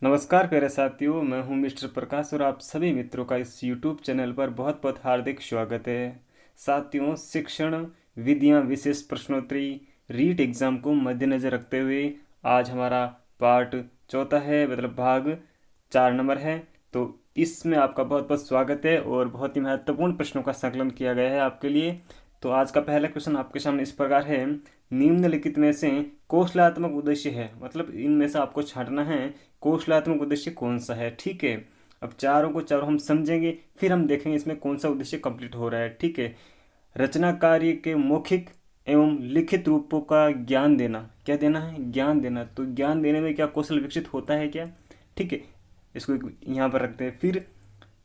नमस्कार प्यारे साथियों, मैं हूं मिस्टर प्रकाश और आप सभी मित्रों का इस YouTube चैनल पर बहुत बहुत हार्दिक स्वागत है। साथियों, शिक्षण विधियां विशेष प्रश्नोत्तरी रीट एग्जाम को मद्देनजर रखते हुए आज हमारा पार्ट चौथा है, मतलब भाग 4 नंबर है। तो इसमें आपका बहुत बहुत स्वागत है और बहुत ही महत्वपूर्ण प्रश्नों का संकलन किया गया है आपके लिए। तो आज का पहला क्वेश्चन आपके सामने इस प्रकार है। निम्नलिखित में से कौशलात्मक उद्देश्य है, मतलब इनमें से आपको छांटना है कौशलात्मक उद्देश्य कौन सा है। ठीक है, अब चारों को चारों हम समझेंगे, फिर हम देखेंगे इसमें कौन सा उद्देश्य कंप्लीट हो रहा है। ठीक है, रचना कार्य के मौखिक एवं लिखित रूपों का ज्ञान देना। क्या देना है? ज्ञान देना। तो ज्ञान देने में क्या कौशल विकसित होता है क्या? ठीक है, इसको यहाँ पर रखते हैं। फिर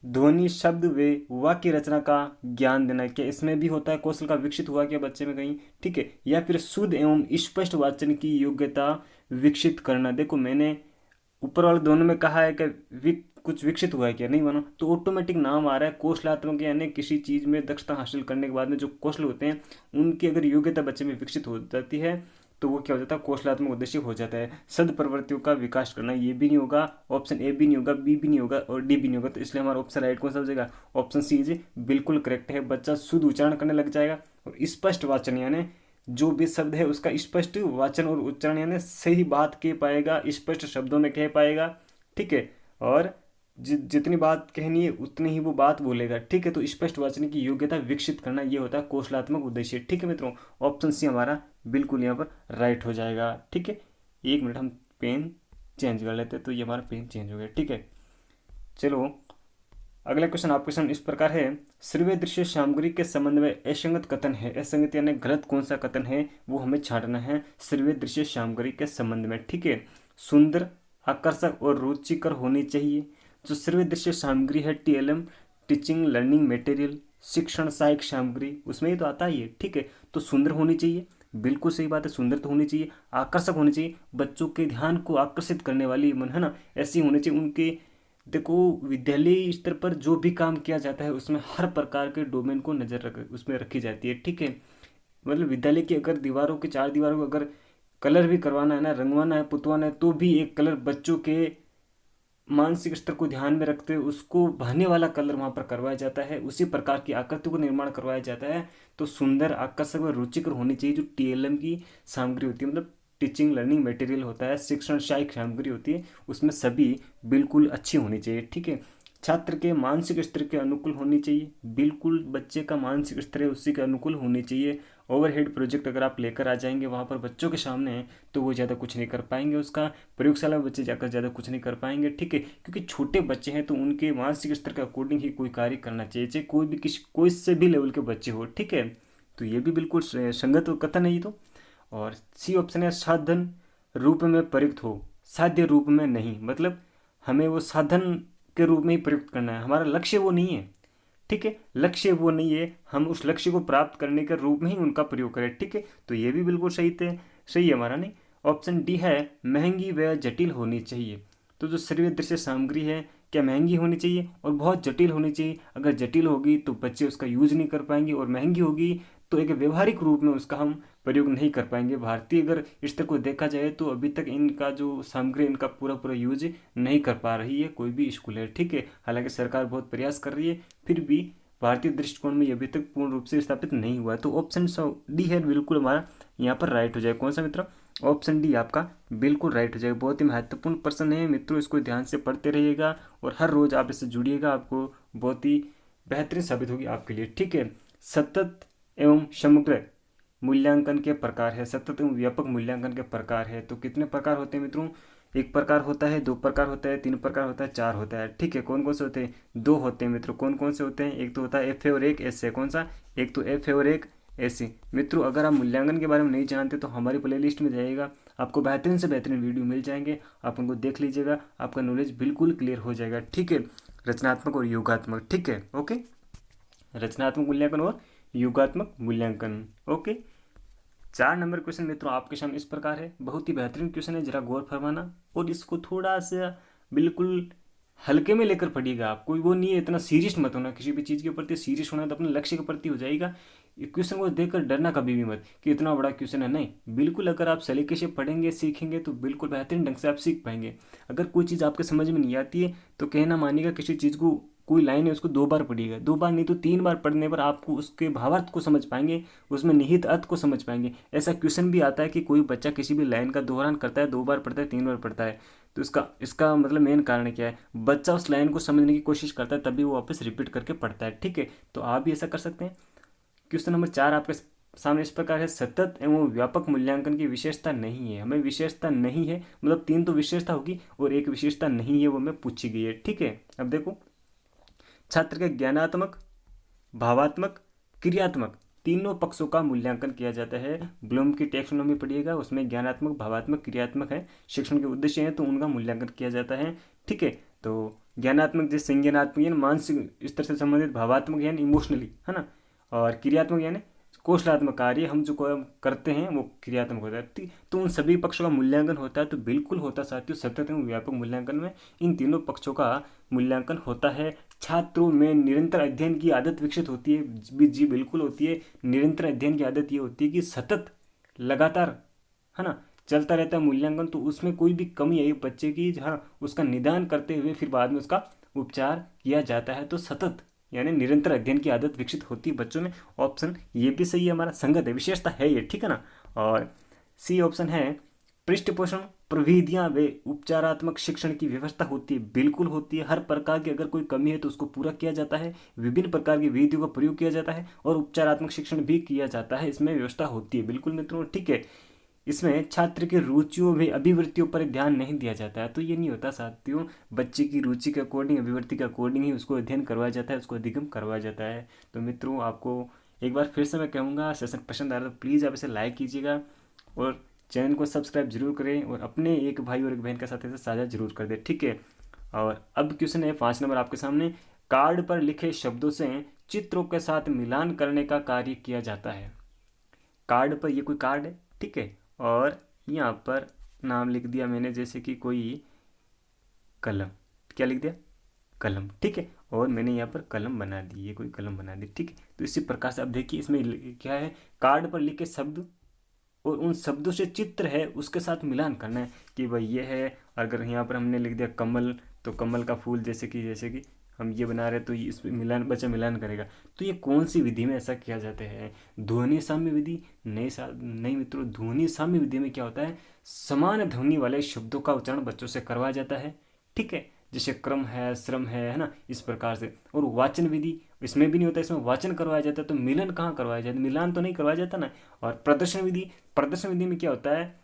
ध्वनि शब्द वे वाक्य रचना का ज्ञान देना, क्या इसमें भी होता है कौशल का विकसित हुआ क्या बच्चे में कहीं? ठीक है, या फिर शुद्ध एवं स्पष्ट वाचन की योग्यता विकसित करना। देखो, मैंने ऊपर वाले दोनों में कहा है कि कुछ विकसित हुआ है क्या? नहीं बना, तो ऑटोमेटिक नाम आ रहा है कौशलात्मक, यानी किसी चीज़ में दक्षता हासिल करने के बाद में जो कौशल होते हैं उनकी अगर योग्यता बच्चे में विकसित हो जाती है तो वो क्या हो जाता है? कौशलात्मक उद्देश्य हो जाता है। सद प्रवृत्तियों का विकास करना, ये भी नहीं होगा, ऑप्शन ए भी नहीं होगा, बी भी नहीं होगा और डी भी नहीं होगा। तो इसलिए हमारा ऑप्शन राइट कौन सा हो जाएगा? ऑप्शन सी इज बिल्कुल करेक्ट है। बच्चा शुद्ध उच्चारण करने लग जाएगा और स्पष्ट वाचन, यानी जो भी शब्द है उसका स्पष्ट वाचन और उच्चारण, यानी सही बात कह पाएगा, स्पष्ट शब्दों में कह पाएगा। ठीक है, और जितनी बात कहनी है उतनी ही वो बात बोलेगा। ठीक है, तो स्पष्ट वाचन की योग्यता विकसित करना, ये होता है कौशलात्मक उद्देश्य। ठीक है मित्रों, ऑप्शन सी हमारा बिल्कुल यहाँ पर राइट हो जाएगा। ठीक है, एक मिनट हम पेन चेंज कर लेते हैं, तो ये हमारा पेन चेंज हो गया। ठीक है, चलो अगला क्वेश्चन आपके सामने इस प्रकार है। श्रव्य दृश्य सामग्री के संबंध में असंगत कथन है। असंगत यानी गलत कौन सा कथन है वो हमें छांटना है श्रव्य दृश्य सामग्री के संबंध में। ठीक है, सुंदर, आकर्षक और रुचिकर होनी चाहिए। जो श्रव्य दृश्य सामग्री है, टीएलएम टीचिंग लर्निंग मटेरियल, शिक्षण सहायक सामग्री, उसमें ही तो आता है ये। ठीक है, तो सुंदर होनी चाहिए, बिल्कुल सही बात है, सुंदर तो होनी चाहिए। आकर्षक होनी चाहिए, बच्चों के ध्यान को आकर्षित करने वाली, मन है ना, ऐसी होनी चाहिए। उनके देखो, विद्यालय स्तर पर जो भी काम किया जाता है उसमें हर प्रकार के डोमेन को नजर उसमें रखी जाती है। ठीक है, मतलब विद्यालय की अगर दीवारों की, चार दीवारों को अगर कलर भी करवाना है ना, रंगवाना है, पुतवाना है, तो भी एक कलर बच्चों के मानसिक स्तर को ध्यान में रखते हुए उसको भाने वाला कलर वहाँ पर करवाया जाता है, उसी प्रकार की आकृति को निर्माण करवाया जाता है। तो सुंदर, आकर्षक व रुचिकर होनी चाहिए जो टीएलएम की सामग्री होती है, मतलब टीचिंग लर्निंग मटेरियल होता है, शिक्षण सहायक सामग्री होती है, उसमें सभी बिल्कुल अच्छी होनी चाहिए। ठीक है, छात्र के मानसिक स्तर के अनुकूल होनी चाहिए, बिल्कुल बच्चे का मानसिक स्तर है उसी के अनुकूल होनी चाहिए। ओवरहेड प्रोजेक्ट अगर आप लेकर आ जाएंगे वहाँ पर बच्चों के सामने तो वो ज़्यादा कुछ नहीं कर पाएंगे, उसका प्रयोगशाला में बच्चे जाकर ज़्यादा कुछ नहीं कर पाएंगे। ठीक है, क्योंकि छोटे बच्चे हैं तो उनके मानसिक स्तर के अकॉर्डिंग ही कोई कार्य करना चाहिए, चाहे कोई भी कोई से भी लेवल के बच्चे हो। ठीक है, तो ये भी बिल्कुल संगत कथन है ये तो। और सी ऑप्शन है साधन रूप में प्रयुक्त हो, साध्य रूप में नहीं, मतलब हमें वो साधन के रूप में ही प्रयुक्त करना है, हमारा लक्ष्य वो नहीं है। ठीक है, लक्ष्य वो नहीं है, हम उस लक्ष्य को प्राप्त करने के रूप में ही उनका प्रयोग करें। ठीक है, तो ये भी बिल्कुल सही थे, सही है हमारा। नहीं, ऑप्शन डी है महंगी व जटिल होनी चाहिए। तो जो श्रव्य दृश्य सामग्री है, क्या महंगी होनी चाहिए और बहुत जटिल होनी चाहिए? अगर जटिल होगी तो बच्चे उसका यूज नहीं कर पाएंगे, और महंगी होगी तो एक व्यवहारिक रूप में उसका हम प्रयोग नहीं कर पाएंगे। भारतीय अगर स्तर को देखा जाए तो अभी तक इनका जो सामग्री इनका पूरा पूरा यूज नहीं कर पा रही है कोई भी स्कूल है। ठीक है, हालांकि सरकार बहुत प्रयास कर रही है, फिर भी भारतीय दृष्टिकोण में ये अभी तक पूर्ण रूप से स्थापित नहीं हुआ है। तो ऑप्शन डी है बिल्कुल हमारा यहाँ पर राइट हो जाए। कौन सा मित्र? ऑप्शन डी आपका बिल्कुल राइट हो जाएगा। बहुत ही महत्वपूर्ण प्रश्न है मित्रों, इसको ध्यान से पढ़ते रहिएगा और हर रोज आप इससे जुड़िएगा, आपको बहुत ही बेहतरीन साबित होगी आपके लिए। ठीक है, सतत एवं समग्र मूल्यांकन के प्रकार है, सतत एवं व्यापक मूल्यांकन के प्रकार है। तो कितने प्रकार होते हैं मित्रों? एक प्रकार होता है, दो प्रकार होता है, तीन प्रकार होता है, चार होता है। ठीक है, कौन कौन से होते हैं? दो होते हैं मित्रों। कौन कौन से होते हैं? एक तो होता है एफ ए और एक एस ए। कौन सा? एक तो एफ ए और एक एस ए। मित्रों, अगर आप मूल्यांकन के बारे में नहीं जानते तो हमारी प्ले लिस्ट में जाइएगा, आपको बेहतरीन से बेहतरीन वीडियो मिल जाएंगे, आप उनको देख लीजिएगा, आपका नॉलेज बिल्कुल क्लियर हो जाएगा। ठीक है, रचनात्मक और योगात्मक। ठीक है, ओके, रचनात्मक मूल्यांकन और योगात्मक मूल्यांकन। ओके, 4 नंबर क्वेश्चन मित्रों आपके सामने इस प्रकार है। बहुत ही बेहतरीन क्वेश्चन है, जरा गौर फरमाना और इसको थोड़ा सा बिल्कुल हल्के में लेकर पढ़िएगा। आप कोई वो नहीं है, इतना सीरियस मत होना, किसी भी चीज़ के प्रति सीरियस होना तो अपने लक्ष्य के प्रति हो जाएगा। क्वेश्चन को देखकर डरना कभी भी मत कि इतना बड़ा क्वेश्चन है, नहीं, बिल्कुल अगर आप सलीके से पढ़ेंगे सीखेंगे तो बिल्कुल बेहतरीन ढंग से आप सीख पाएंगे। अगर कोई चीज़ आपके समझ में नहीं आती है तो कहना मानिएगा, किसी चीज़ को कोई लाइन है उसको 2 बार पढ़िएगा, 2 बार नहीं तो 3 बार पढ़ने पर आपको उसके भावार्थ को समझ पाएंगे, उसमें निहित अर्थ को समझ पाएंगे। ऐसा क्वेश्चन भी आता है कि कोई बच्चा किसी भी लाइन का दोहरान करता है, 2 बार पढ़ता है, 3 बार पढ़ता है, तो इसका मतलब मेन कारण क्या है, बच्चा उस लाइन को समझने की कोशिश करता है तभी वो वापस रिपीट करके पढ़ता है। ठीक है, तो आप भी ऐसा कर सकते हैं। क्वेश्चन नंबर 4 आपके सामने इस प्रकार है, सतत एवं व्यापक मूल्यांकन की विशेषता नहीं है। हमें विशेषता नहीं है मतलब 3 तो विशेषता होगी और एक विशेषता नहीं है, वो हमें पूछी गई है। ठीक है, अब देखो, छात्र के ज्ञानात्मक, भावात्मक, क्रियात्मक तीनों पक्षों का मूल्यांकन किया जाता है। ब्लूम की टैक्सोनॉमी पढ़िएगा, उसमें ज्ञानात्मक, भावात्मक, क्रियात्मक है, शिक्षण के उद्देश्य हैं तो उनका मूल्यांकन किया जाता है। ठीक है, तो ज्ञानात्मक जैसे संज्ञानात्मक यानी मानसिक स्तर से संबंधित, भावात्मक यानी इमोशनली, है ना, और क्रियात्मक यानी कौशलात्मक कार्य हम जो करते हैं वो क्रियात्मक होता है। तो उन सभी पक्षों का मूल्यांकन होता है, तो बिल्कुल होता साथियों, सतत एवं व्यापक मूल्यांकन में इन तीनों पक्षों का मूल्यांकन होता है। छात्रों में निरंतर अध्ययन की आदत विकसित होती है, जी बिल्कुल होती है। निरंतर अध्ययन की आदत ये होती है कि सतत, लगातार, है ना, चलता रहता है मूल्यांकन, तो उसमें कोई भी कमी आई बच्चे की, हाँ, उसका निदान करते हुए फिर बाद में उसका उपचार किया जाता है। तो सतत यानी निरंतर अध्ययन की आदत विकसित होती है बच्चों में। ऑप्शन ये भी सही है हमारा, संगत है, विशेषता है ये। ठीक है ना, और सी ऑप्शन है, पृष्ठ पोषण प्रविधियां वे उपचारात्मक शिक्षण की व्यवस्था होती है, बिल्कुल होती है। हर प्रकार की अगर कोई कमी है तो उसको पूरा किया जाता है, विभिन्न प्रकार की विधियों का प्रयोग किया जाता है और उपचारात्मक शिक्षण भी किया जाता है, इसमें व्यवस्था होती है, बिल्कुल मित्रों। ठीक है, इसमें छात्र की रुचियों व अभिवृत्तियों पर ध्यान नहीं दिया जाता है, तो ये नहीं होता साथियों, बच्चे की रुचि के अकॉर्डिंग, अभिवृत्ति के अकॉर्डिंग ही उसको अध्ययन करवाया जाता है, उसको अधिगम करवाया जाता है। तो मित्रों, आपको एक बार फिर से मैं कहूँगा, सेशन पसंद आ रहा है तो प्लीज़ आप इसे लाइक कीजिएगा और चैनल को सब्सक्राइब जरूर करें और अपने एक भाई और एक बहन के साथ इसे साझा जरूर कर दें। ठीक है, और अब क्वेश्चन है 5 नंबर आपके सामने, कार्ड पर लिखे शब्दों से चित्रों के साथ मिलान करने का कार्य किया जाता है। कार्ड पर, ये कोई कार्ड है, ठीक है, और यहाँ पर नाम लिख दिया मैंने, जैसे कि कोई कलम, क्या लिख दिया, कलम। ठीक है, और मैंने यहाँ पर कलम बना दी, ये कोई कलम बना दी। ठीक है, तो इसी प्रकार से अब देखिए इसमें क्या है, कार्ड पर लिखे शब्द और उन शब्दों से चित्र है उसके साथ मिलान करना है कि भाई ये है। अगर यहाँ पर हमने लिख दिया कमल, तो कमल का फूल, जैसे कि हम ये बना रहे तो ये इस मिलान, बच्चा मिलान करेगा। तो ये कौन सी विधि में ऐसा किया जाता है, ध्वनि साम्य विधि? नहीं मित्रों, ध्वनि साम्य विधि में क्या होता है, समान ध्वनि वाले शब्दों का उच्चारण बच्चों से करवाया जाता है। ठीक है, जैसे क्रम है, श्रम है ना, इस प्रकार से। और वाचन विधि इसमें भी नहीं होता, इसमें वाचन करवाया जाता है। तो मिलन कहाँ करवाया जाता है, मिलान तो नहीं करवाया जाता ना। और प्रदर्शन विधि में क्या होता है,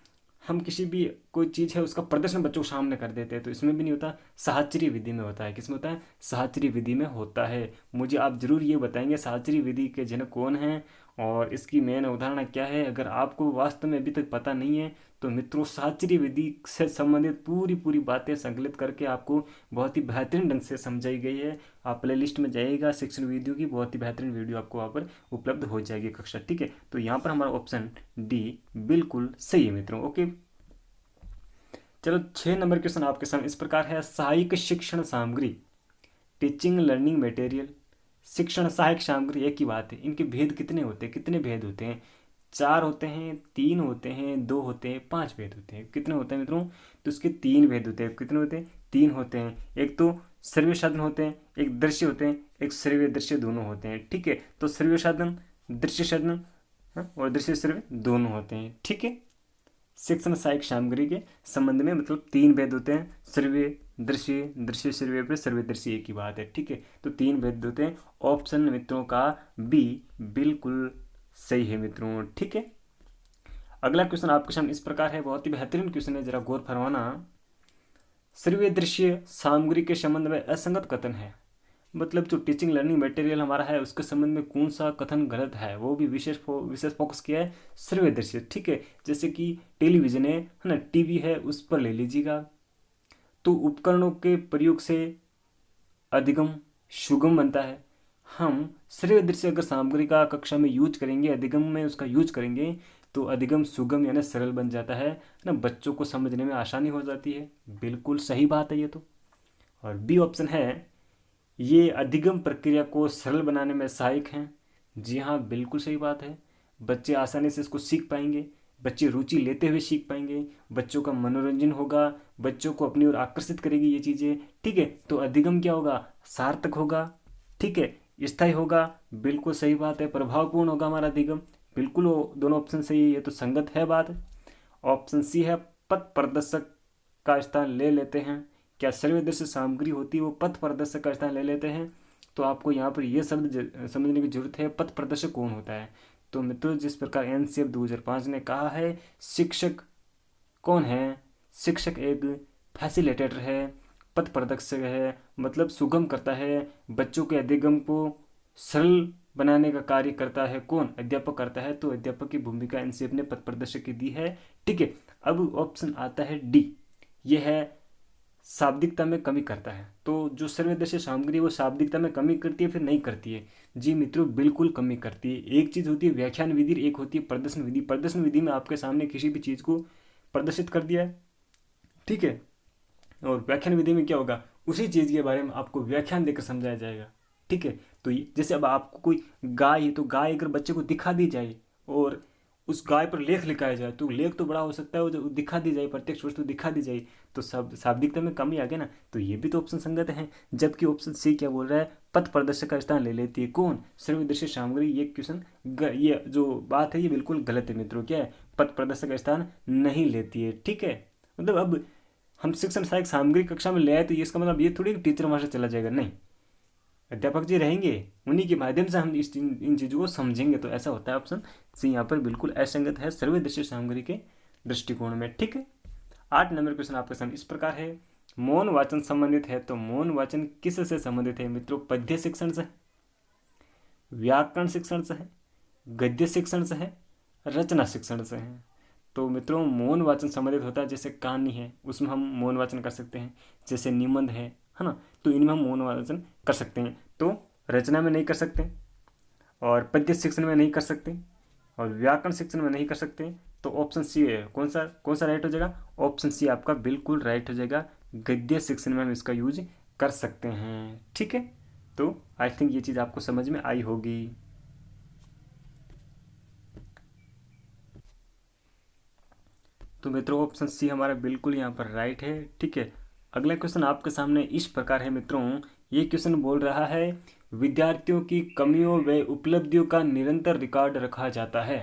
हम किसी भी कोई चीज़ है उसका प्रदर्शन बच्चों के सामने कर देते हैं, तो इसमें भी नहीं होता। साहचर्य विधि में होता है, किसमें होता है, साहचर्य विधि में होता है। मुझे आप जरूर ये बताएंगे साहचर्य विधि के जनक कौन हैं और इसकी मेन अवधारणा क्या है। अगर आपको वास्तव में अभी तक पता नहीं है तो मित्रों, साहचर्य विधि से संबंधित पूरी बातें संकलित करके आपको बहुत ही बेहतरीन ढंग से समझाई गई है। आप प्ले लिस्ट में जाइएगा, शिक्षण वीडियो की बहुत ही बेहतरीन वीडियो आपको वहाँ पर उपलब्ध हो जाएगी कक्षा। ठीक है, तो यहाँ पर हमारा ऑप्शन डी बिल्कुल सही है मित्रों। ओके, चलो 6 नंबर क्वेश्चन आपके सामने इस प्रकार है, सहायक शिक्षण सामग्री, टीचिंग लर्निंग मटेरियल, शिक्षण सहायक सामग्री एक ही बात है। इनके भेद कितने होते हैं, कितने भेद होते हैं? 4 होते हैं, 3 होते हैं, 2 होते हैं, 5 भेद होते हैं। कितने होते हैं मित्रों? तो इसके 3 भेद होते हैं। कितने होते हैं? 3 होते हैं। एक तो श्रव्य साधन होते हैं, एक दृश्य होते हैं, एक श्रव्य दृश्य दोनों होते हैं। ठीक है, तो श्रव्य साधन, दृश्य साधन और दृश्य श्रव्य दोनों होते हैं। ठीक है, शिक्षण सहायक सामग्री के संबंध में मतलब 3 भेद होते हैं, श्रव्य दृश्य, दृश्य श्रव्य पर श्रव्य दृश्य एक ही बात है। ठीक है, तो 3 भेद होते हैं। ऑप्शन मित्रों का बी बिल्कुल सही है मित्रों। ठीक है, अगला क्वेश्चन आपके सामने इस प्रकार है, बहुत ही बेहतरीन क्वेश्चन है, जरा गौर फरमाना। श्रव्य दृश्य सामग्री के संबंध में असंगत कथन है, मतलब जो टीचिंग लर्निंग मटेरियल हमारा है उसके संबंध में कौन सा कथन गलत है, वो भी विशेष फोकस किया है श्रव्य दृश्य। ठीक है, जैसे कि टेलीविजन है ना, टीवी है, उस पर ले लीजिएगा। तो उपकरणों के प्रयोग से अधिगम सुगम बनता है। हम श्रव्य दृश्य अगर सामग्री का कक्षा में यूज करेंगे, अधिगम में उसका यूज करेंगे, तो अधिगम सुगम यानी सरल बन जाता है ना, बच्चों को समझने में आसानी हो जाती है। बिल्कुल सही बात है ये तो। और बी ऑप्शन है, ये अधिगम प्रक्रिया को सरल बनाने में सहायक हैं। जी हाँ, बिल्कुल सही बात है। बच्चे आसानी से इसको सीख पाएंगे, बच्चे रुचि लेते हुए सीख पाएंगे, बच्चों का मनोरंजन होगा, बच्चों को अपनी ओर आकर्षित करेगी ये चीज़ें। ठीक है, तो अधिगम क्या होगा, सार्थक होगा। ठीक है, स्थायी होगा, बिल्कुल सही बात है। प्रभावपूर्ण होगा हमारा अधिगम, बिल्कुल वो दोनों ऑप्शन सही है, ये तो संगत है बात। ऑप्शन सी है, पथ प्रदर्शक का स्थान ले लेते हैं। क्या सर्वदर्शी सामग्री होती है वो पथ प्रदर्शक का स्थान ले लेते हैं? तो आपको यहाँ पर यह शब्द समझने की जरूरत है, पथ प्रदर्शक कौन होता है। तो मित्रों, जिस प्रकार एनसीएफ 2005 ने कहा है, शिक्षक कौन है? शिक्षक एक फैसिलिटेटर है, पथ प्रदर्शक है, मतलब सुगम करता है, बच्चों के अधिगम को सरल बनाने का कार्य करता है। कौन? अध्यापक करता है। तो अध्यापक की भूमिका एनसीएफ ने पथ प्रदर्शक की दी है। ठीक है, अब ऑप्शन आता है डी, यह है शाब्दिकता में कमी करता है। तो जो सर्वदर्शी सामग्री वो शाब्दिकता में कमी करती है, फिर नहीं करती है? जी मित्रों, बिल्कुल कमी करती है। एक चीज़ होती है व्याख्यान विधि, एक होती है प्रदर्शन विधि। प्रदर्शन विधि में आपके सामने किसी भी चीज़ को प्रदर्शित कर दिया है, ठीक है, और व्याख्यान विधि में क्या होगा, उसी चीज़ के बारे में आपको व्याख्यान देकर समझाया जाएगा। ठीक है, तो जैसे अब आपको कोई गाय है, तो गाय अगर बच्चे को दिखा दी जाए और उस गाय पर लेख लिखाया जाए, तो लेख तो बड़ा हो सकता है, वो जो दिखा दी जाए, प्रत्यक्ष वस्तु दिखा दी जाए, तो सब शाब्दिकता में कमी आ गया ना। तो ये भी तो ऑप्शन संगत है। जबकि ऑप्शन सी क्या बोल रहा है, पथ प्रदर्शक का स्थान ले लेती है। कौन? सर्वदर्शी सामग्री। ये क्वेश्चन ये जो बात है ये बिल्कुल गलत है मित्रों। क्या है? पथ प्रदर्शक का स्थान नहीं लेती है। ठीक है, मतलब अब हम शिक्षण सहायक सामग्री कक्षा में ले आए, तो ये इसका मतलब ये थोड़ी टीचर वहां से चला जाएगा, नहीं, अध्यापक जी रहेंगे, उन्हीं के माध्यम से हम इन चीज़ों को समझेंगे। तो ऐसा होता है। ऑप्शन सी यहाँ पर बिल्कुल असंगत है सर्वदर्शी सामग्री के दृष्टिकोण में। ठीक है, 8 नंबर क्वेश्चन आपके सामने इस प्रकार है, मौन वाचन संबंधित है। तो मौन वाचन किस से संबंधित है मित्रों? पद्य शिक्षण से, व्याकरण शिक्षण से है, गद्य शिक्षण से है, रचना शिक्षण से है। तो मित्रों, मौन वाचन संबंधित होता है, जैसे कहानी है उसमें हम मौन वाचन कर सकते हैं, जैसे निबंध है ना, तो इनमें हम मौन वाचन कर सकते हैं। तो रचना में नहीं कर सकते, और पद्य शिक्षण में नहीं कर सकते, और व्याकरण शिक्षण में नहीं कर सकते। तो ऑप्शन सी है, कौन सा राइट हो जाएगा? ऑप्शन सी आपका बिल्कुल राइट हो जाएगा। गद्य शिक्षण में हम इसका यूज कर सकते हैं। ठीक है, तो आई थिंक ये चीज़ आपको समझ में आई होगी। तो मित्रों, ऑप्शन सी हमारा बिल्कुल यहाँ पर राइट है। ठीक है, अगला क्वेश्चन आपके सामने इस प्रकार है मित्रों, ये क्वेश्चन बोल रहा है, विद्यार्थियों की कमियों व उपलब्धियों का निरंतर रिकॉर्ड रखा जाता है।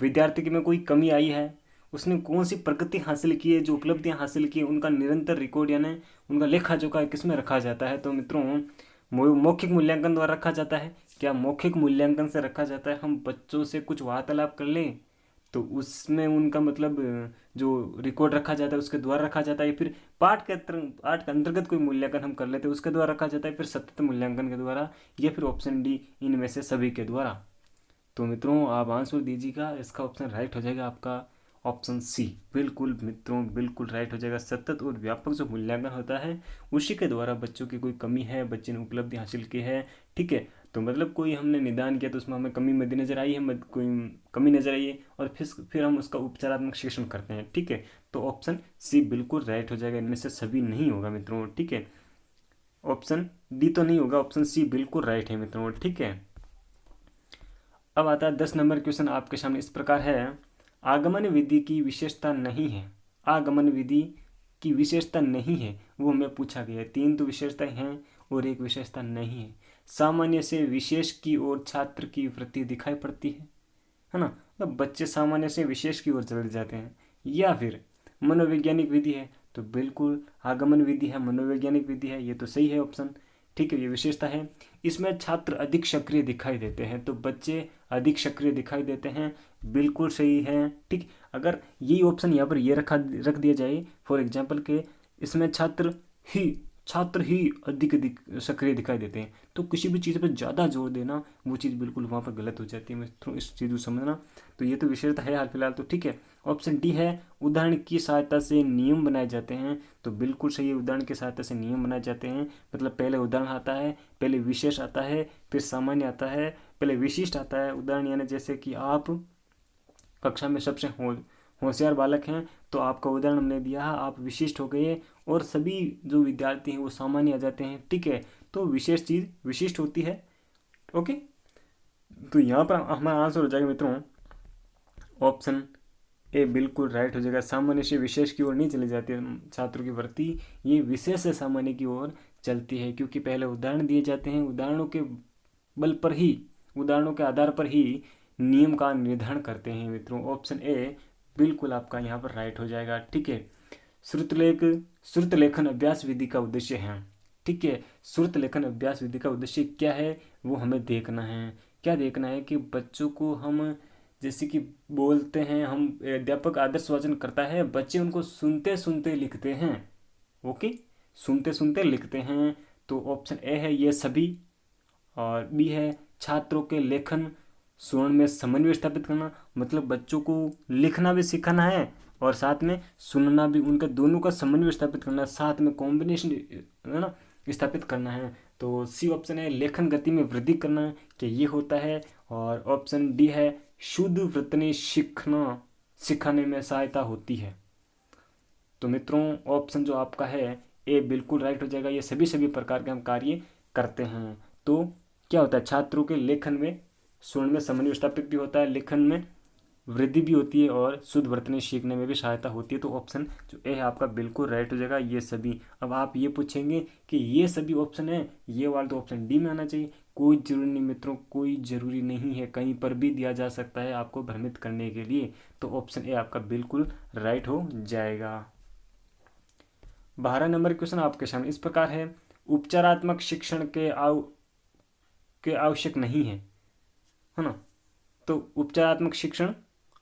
विद्यार्थी की में कोई कमी आई है, उसने कौन सी प्रगति हासिल की है, जो उपलब्धियां हासिल की है, उनका निरंतर रिकॉर्ड यानी उनका लेखा जोखा किस में रखा जाता है? तो मित्रों, मौखिक मूल्यांकन द्वारा रखा जाता है। क्या मौखिक मूल्यांकन से रखा जाता है? हम बच्चों से कुछ वार्तालाप कर लें तो उसमें उनका मतलब जो रिकॉर्ड रखा जाता है उसके द्वारा रखा जाता है, फिर पाठ के अंतर्गत कोई मूल्यांकन हम कर लेते हैं उसके द्वारा रखा जाता है, फिर सतत मूल्यांकन के द्वारा, या फिर ऑप्शन डी इनमें से सभी के द्वारा। तो मित्रों, आप आंसर दीजिएगा, इसका ऑप्शन राइट हो जाएगा आपका ऑप्शन सी। बिल्कुल मित्रों, बिल्कुल राइट हो जाएगा। सतत और व्यापक जो मूल्यांकन होता है उसी के द्वारा बच्चों की कोई कमी है, बच्चे ने उपलब्धि हासिल की है, ठीक है, तो मतलब कोई हमने निदान किया तो उसमें हमें कमी मद्दे नजर आई है, कोई कमी नजर आई है, और फिर हम उसका उपचारात्मक शिक्षण करते हैं। ठीक है, तो ऑप्शन सी बिल्कुल राइट हो जाएगा, इनमें से सभी नहीं होगा मित्रों। ठीक है, ऑप्शन डी तो नहीं होगा, ऑप्शन सी बिल्कुल राइट है मित्रों। ठीक है, अब आता है 10 नंबर क्वेश्चन आपके सामने इस प्रकार है, आगमन विधि की विशेषता नहीं है। आगमन विधि की विशेषता नहीं है, वो हमें पूछा गया है। 3 तो विशेषताएं हैं और एक विशेषता नहीं है। सामान्य से विशेष की ओर छात्र की वृत्ति दिखाई पड़ती है ना, तो बच्चे सामान्य से विशेष की ओर चले जाते हैं। या फिर मनोवैज्ञानिक विधि है, तो बिल्कुल आगमन विधि है, मनोवैज्ञानिक विधि है, ये तो सही है ऑप्शन। ठीक है, ये विशेषता है। इसमें छात्र अधिक सक्रिय दिखाई देते हैं, तो बच्चे अधिक सक्रिय दिखाई देते हैं, बिल्कुल सही है। ठीक, अगर यही ऑप्शन यहाँ पर ये रख दिया जाए फॉर एग्जाम्पल के इसमें छात्र ही अधिक सक्रिय दिखाई देते हैं, तो किसी भी चीज़ पर ज़्यादा जोर देना वो चीज़ बिल्कुल वहाँ पर गलत हो जाती है। मित्रों, इस चीज़ को समझना। तो ये तो विशेषता है हाल फिलहाल तो। ठीक है, ऑप्शन डी है, उदाहरण की सहायता से नियम बनाए जाते हैं, तो बिल्कुल सही है, उदाहरण की सहायता से नियम बनाए जाते हैं। मतलब पहले उदाहरण आता है, पहले विशेष आता है, फिर सामान्य आता है, पहले विशिष्ट आता है। उदाहरण यानी जैसे कि आप कक्षा में सबसे होशियार बालक हैं, तो आपका उदाहरण हमने दिया, आप विशिष्ट हो गए, और सभी जो विद्यार्थी हैं वो सामान्य आ जाते हैं। ठीक है, तो विशेष चीज़ विशिष्ट होती है। ओके, तो यहाँ पर हमारा आंसर हो जाएगा मित्रों ऑप्शन ए बिल्कुल राइट हो जाएगा। सामान्य से विशेष की ओर नहीं चली जाती है छात्रों की भर्ती, ये विशेष से सामान्य की ओर चलती है, क्योंकि पहले उदाहरण दिए जाते हैं, उदाहरणों के बल पर ही, उदाहरणों के आधार पर ही नियम का निर्धारण करते हैं मित्रों। ऑप्शन ए बिल्कुल आपका यहाँ पर राइट हो जाएगा। ठीक है, श्रुत लेखन अभ्यास विधि का उद्देश्य है। ठीक है, श्रुत लेखन अभ्यास विधि का उद्देश्य क्या है वो हमें देखना है। क्या देखना है कि बच्चों को हम जैसे कि बोलते हैं, हम अध्यापक आदर्श वाचन करता है, बच्चे उनको सुनते सुनते लिखते हैं। ओके, सुनते सुनते लिखते हैं। तो ऑप्शन ए है ये सभी, और बी है छात्रों के लेखन स्वर्ण में समन्वय स्थापित करना, मतलब बच्चों को लिखना भी सिखाना है और साथ में सुनना भी, उनका दोनों का समन्वय स्थापित करना, साथ में कॉम्बिनेशन है ना स्थापित करना है। तो सी ऑप्शन है लेखन गति में वृद्धि करना, कि ये होता है। और ऑप्शन डी है शुद्ध वृत्तनी सीखना सिखाने में सहायता होती है। तो मित्रों ऑप्शन जो आपका है ए बिल्कुल राइट हो जाएगा। ये सभी प्रकार के हम कार्य करते हैं। तो क्या होता है, छात्रों के लेखन में स्वर्ण में समन्वय स्थापित भी होता है, लेखन में वृद्धि भी होती है और शुद्ध वर्तनी सीखने में भी सहायता होती है। तो ऑप्शन जो ए है आपका बिल्कुल राइट हो जाएगा, ये सभी। अब आप ये पूछेंगे कि ये सभी ऑप्शन है, ये वाला तो ऑप्शन डी में आना चाहिए। कोई जरूरी नहीं मित्रों, कोई जरूरी नहीं है, कहीं पर भी दिया जा सकता है आपको भ्रमित करने के लिए। तो ऑप्शन ए आपका बिल्कुल राइट हो जाएगा। 12 नंबर क्वेश्चन आपके सामने इस प्रकार है, उपचारात्मक शिक्षण के आवश्यक नहीं है ना। तो उपचारात्मक शिक्षण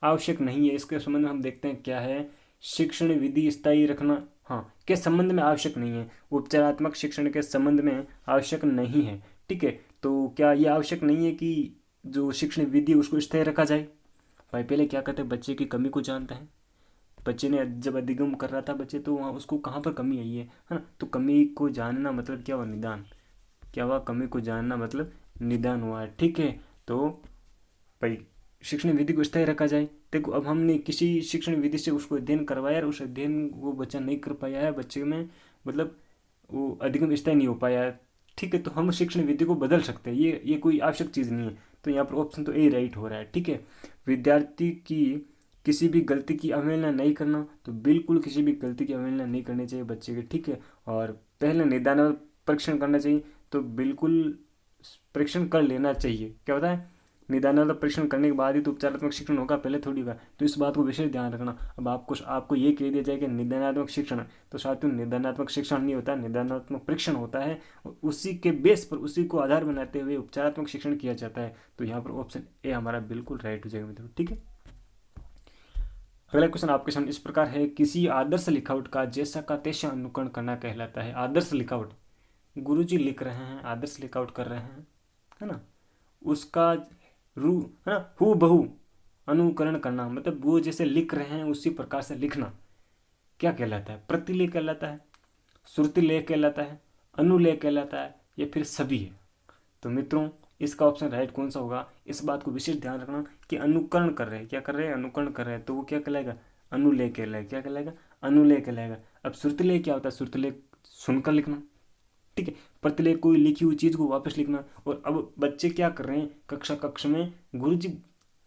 आवश्यक नहीं है, इसके संबंध में हम देखते हैं क्या है। शिक्षण विधि स्थायी रखना, हाँ, के संबंध में आवश्यक नहीं है, उपचारात्मक शिक्षण के संबंध में आवश्यक नहीं है। ठीक है, तो क्या ये आवश्यक नहीं है कि जो शिक्षण विधि उसको स्थायी रखा जाए। भाई पहले क्या कहते हैं, बच्चे की कमी को जानता है। बच्चे ने जब अधिगम कर रहा था बच्चे, तो वहाँ उसको कहाँ पर कमी आई है ना। तो कमी को जानना मतलब क्या हुआ, निदान। क्या हुआ, कमी को जानना मतलब निदान हुआ है। ठीक है, तो भाई शिक्षण विधि को स्थायी रखा जाए। देखो अब हमने किसी शिक्षण विधि से उसको अध्ययन करवाया और उस अध्ययन वो बच्चा नहीं कर पाया है, बच्चे में मतलब वो अधिगम स्थायी नहीं हो पाया है। ठीक है, तो हम शिक्षण विधि को बदल सकते हैं, ये कोई आवश्यक चीज़ नहीं है। तो यहाँ पर ऑप्शन तो ए राइट हो रहा है। ठीक है, विद्यार्थी की किसी भी गलती की अवहेलना नहीं करना, तो बिल्कुल किसी भी गलती की अवहेलना नहीं करनी चाहिए बच्चे की। ठीक है, और पहले निदान परीक्षण करना चाहिए, तो बिल्कुल परीक्षण कर लेना चाहिए। क्या होता है, निदानात्मक परीक्षण करने के बाद ही तो उपचारात्मक शिक्षण होगा, पहले थोड़ी होगा। तो इस बात को विशेष ध्यान रखना। अब आपको ये कह दिया जाए कि निदानात्मक शिक्षण, तो साथियों निदानात्मक शिक्षण नहीं होता, निदानात्मक परीक्षण होता है। और उसी के बेस पर, उसी को आधार बनाते हुए उपचारात्मक शिक्षण किया जाता है। तो यहाँ पर ऑप्शन ए हमारा बिल्कुल राइट हो जाएगा मित्रों। ठीक है, अगला क्वेश्चन आपके सामने इस प्रकार है, किसी आदर्श लिखावट का जैसा का तैसा अनुकरण करना कहलाता है। आदर्श लिखावट, गुरुजी लिख रहे हैं, आदर्श लिखावट कर रहे हैं, है ना, उसका रू है ना हू बहू अनुकरण करना, मतलब वो जैसे लिख रहे हैं उसी प्रकार से लिखना, क्या कहलाता है। प्रतिलेख कहलाता है, श्रुतिलेख कहलाता है, अनुलेख कहलाता है, या फिर सभी है। तो मित्रों इसका ऑप्शन राइट कौन सा होगा, इस बात को विशेष ध्यान रखना कि अनुकरण कर रहे हैं, क्या कर रहे हैं, अनुकरण कर रहे हैं, तो वो क्या कहलाएगा, अनुलेख कहलाएगा। क्या कहलाएगा, अनुलेख कहलाएगा। अब श्रुतिलेख क्या होता है, श्रुतिलेख सुनकर लिखना। ठीक है, प्रतिलेख कोई लिखी हुई चीज़ को वापस लिखना। और अब बच्चे क्या कर रहे हैं, कक्ष में गुरुजी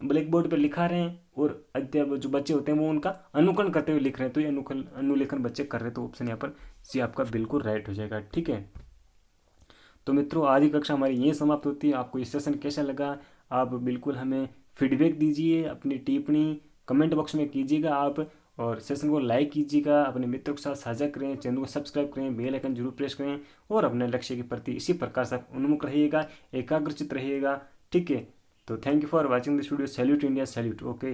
ब्लैक बोर्ड पर लिखा रहे हैं और अध्यापक जो बच्चे होते हैं वो उनका अनुकरण करते हुए लिख रहे हैं, तो ये अनुलेखन बच्चे कर रहे हैं। तो ऑप्शन यहाँ पर सी आपका बिल्कुल राइट हो जाएगा। ठीक है, तो मित्रों आज की कक्षा हमारी यही समाप्त होती है। आपको ये सेशन कैसा लगा, आप बिल्कुल हमें फीडबैक दीजिए, अपनी टिप्पणी कमेंट बॉक्स में कीजिएगा आप, और सेशन को लाइक कीजिएगा, अपने मित्रों के साथ साझा करें, चैनल को सब्सक्राइब करें, बेल आइकन जरूर प्रेस करें, और अपने लक्ष्य के प्रति इसी प्रकार से आप उन्मुख रहिएगा, एकाग्रचित रहिएगा। ठीक है, तो thank you for watching this video. Salute India, salute. Okay.